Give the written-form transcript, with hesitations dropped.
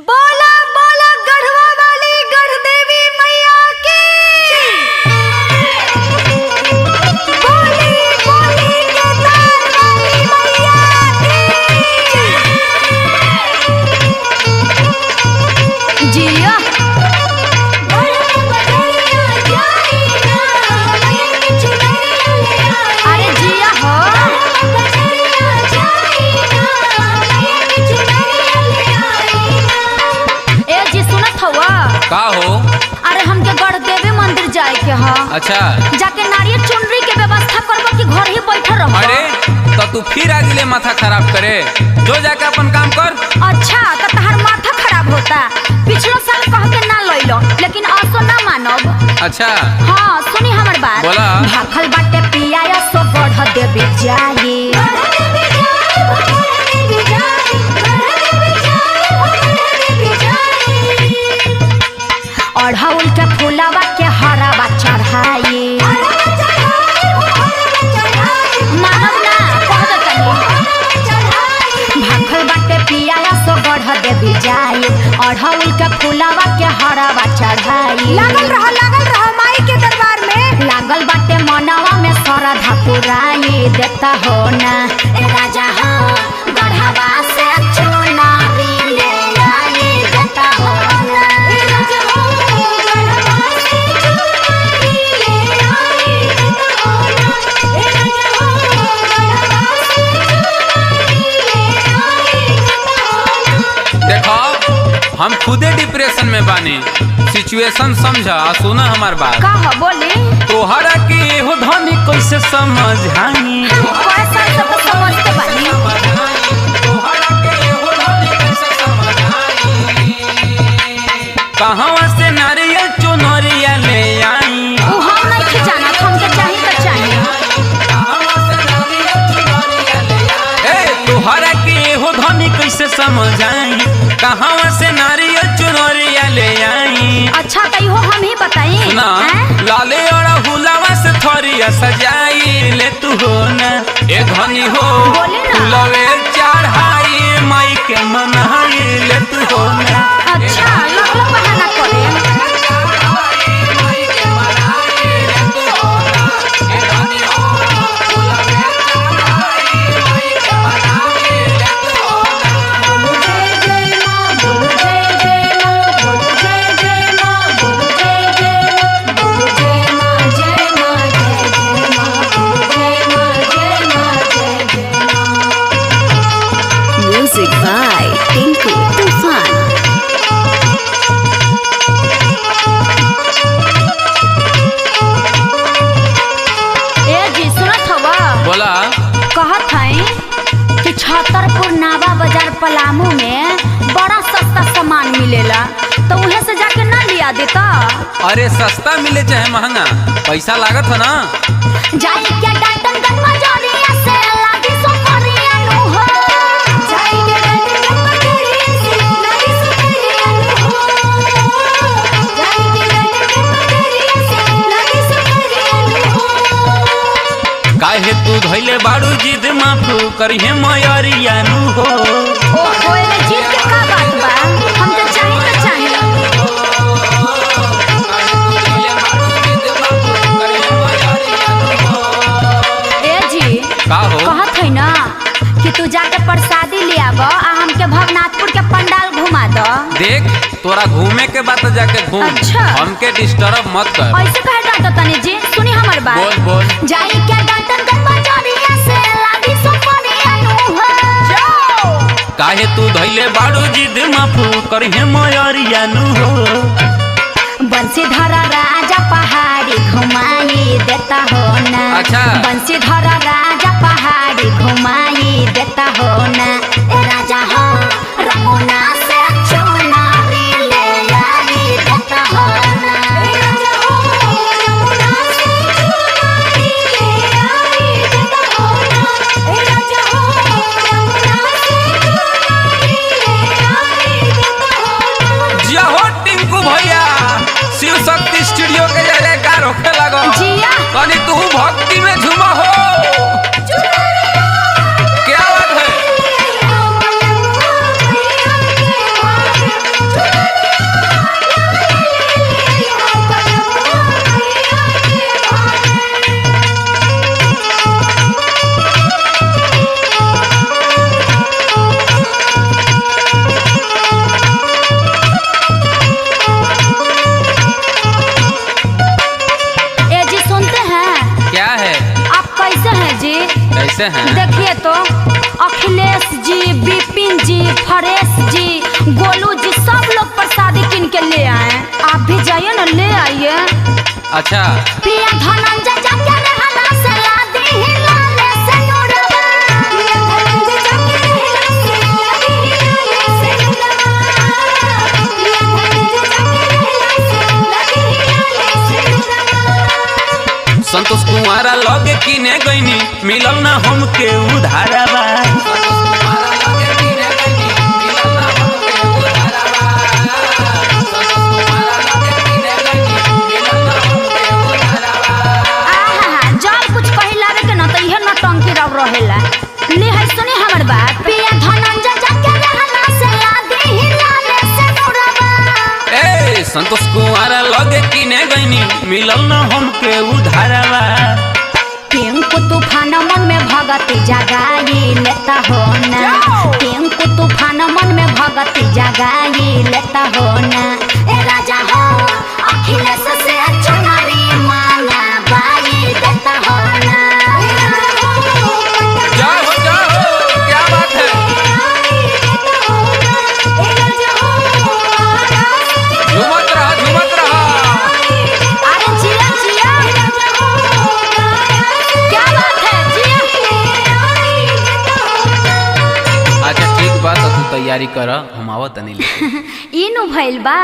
बोला बोला गढ़वा वाली गढ़ देवी मैया की बोली बोली केदार वाली मैया की जिया अरे जिया हो ए जी सुनत हवा का हो? अरे हमके गढ़ देवी मंदिर जाए के ह अच्छा जाके नारियल चुनरी के व्यवस्था करबो कि घर ही बैठल रहबो। अरे तो तू फिर आगे माथा खराब करे, जो जाके अपन काम कर। अच्छा तो तहार माथा खराब होता, पिछलो साल कह के ना लइलो लेकिन असो ना मानब। अच्छा हाँ सुनी हमर बात। बोला। भाखल बाटे पिया सो गढ़ देवी जाई अढ़ौल के फूलवा के हरावा चढ़ाई मानव ना कह दे तनी भाखल बाटे पिया सो गढ़ देवी जाई अढ़ौल के फूलवा के हरावा चढ़ाई लागल रह माई के दरबार में लागल बाटे मनवा में श्रद्धा पुराई देता हो ना ए राजा हो गढ़वा से चुनारी ले आई देता हो ना ए राजा हो गढ़वा से चुनारी ले आई देता हो ना ए राजा हो गढ़वा से चुनारी ले आई देता हो ना। देखो हम खुदे डिप्रेशन में बानी, सिचुएशन समझा सुना हमार बात। का हो बोली तोहरा के हो धनी कैसे समझाई, कैसा सब समझते बानी तोहरा के हो धनी कैसे समझाई, कहवा से नारियल चुनरिया ले आई, उ हम नहीं जाना हमके चाहिए तो चाहिए। कहवा से नारियल चुनरिया ले आई। ए तोहरा के हो धनी कैसे समझाई, कहवा से नारियल चुनरिया ले आई। अच्छा तो इहो हम ही बताई सुना लाले और हुलावा से थोरिया सजाई ले तू हो ना ए धनी हो बोले ना। फुलवे चढ़ाई माई के मनाई ले तू हो ना। अच्छा लोग बहाना करे Music by Tinku Tufan. ए जी सुनत हवा बोला कहत हई कि छतरपुर नावा बाजार पलामू में बड़ा सस्ता सामान मिलेला तो उहे से जाके ना लिया देता। अरे सस्ता मिले चाहे महंगा पैसा लागत है ना। जाई क्या डाल्टनगंज बाजारिया से लागी सोफरिया नु हो जाई के डाल्टनगंज बाजारिया से लागी सोफरिया नु हो जाई के डाल्टनगंज बाजारिया से लागी सोफरिया नु हो। काहे तू धइले बाड़ू जिद माफू करिहे मयरिया नु हो। ओ कोई चीज के का बात बा हम तो चाहिए तो चाहिए। ए जी का हो? कहत है ना कि तू जाके प्रसादी ले आब आ हमके भवनाथपुर के पंडाल घुमा दो। देख तोरा घूमे के बात जाके घूम, अच्छा। हमके डिस्टर्ब मत कर। ऐसे कहे डांटो तनी जी सुनी हमर बात। बोल बोल। जाई क्या डाल्टनगंज बाजारिया से लागी सोफरिया नु हो काहे तू धइले बाड़ू जिद माफू करिहे मयरिया नु हो। बंसीधर राजा पहाड़ी घुमाई देता हो ना। अच्छा। बंसीधर राजा पहाड़ी घुमाई देता हो ना ए राजा हो रमुना से चुनारी ले आई देता हो ना ए राजा हो रमुना से चुनारी ले आई देता हो ना ए राजा हो रमुना से चुनारी ले आई देता हो ना। जिया हो टिंकू भैया, शिव शक्ति स्टूडियो के जयकार होखे लगो। जिया कनी तू भक्ति में झूमा हो। क्या बात है? अच्छा पिया धनंजय जाके रहला से लादी हिलाले से नुरवा पिया धनंजय जाके रहला से लादी हिलाले से नुरवा पिया धनंजय जाके रहला से लादी हिलाले से नुरवा संतोष कुमारा लगे किने गईनी मिलल ना हमके उधारवा रहेला ले है सुनी हमर बात पिया धनंजय जाके रहला से लादी हिलाले से नुरवा ए संतोष कुमारा लगे किने गईनी मिलल ना हमके उधारवा टेंको तूफान मन में भगती जगाई लेता हो ना टेंको तूफान मन में भगती जगाई लेता हो ना ए राजा हो अखिलेश से चुनरी मांगा बाई देता हो ना क्या बात है झूमत रहा अरे जिया जिया क्या बात है जिया अच्छा ठीक बात तू तैयारी कर हम आवत नहीं इनु भइल बा।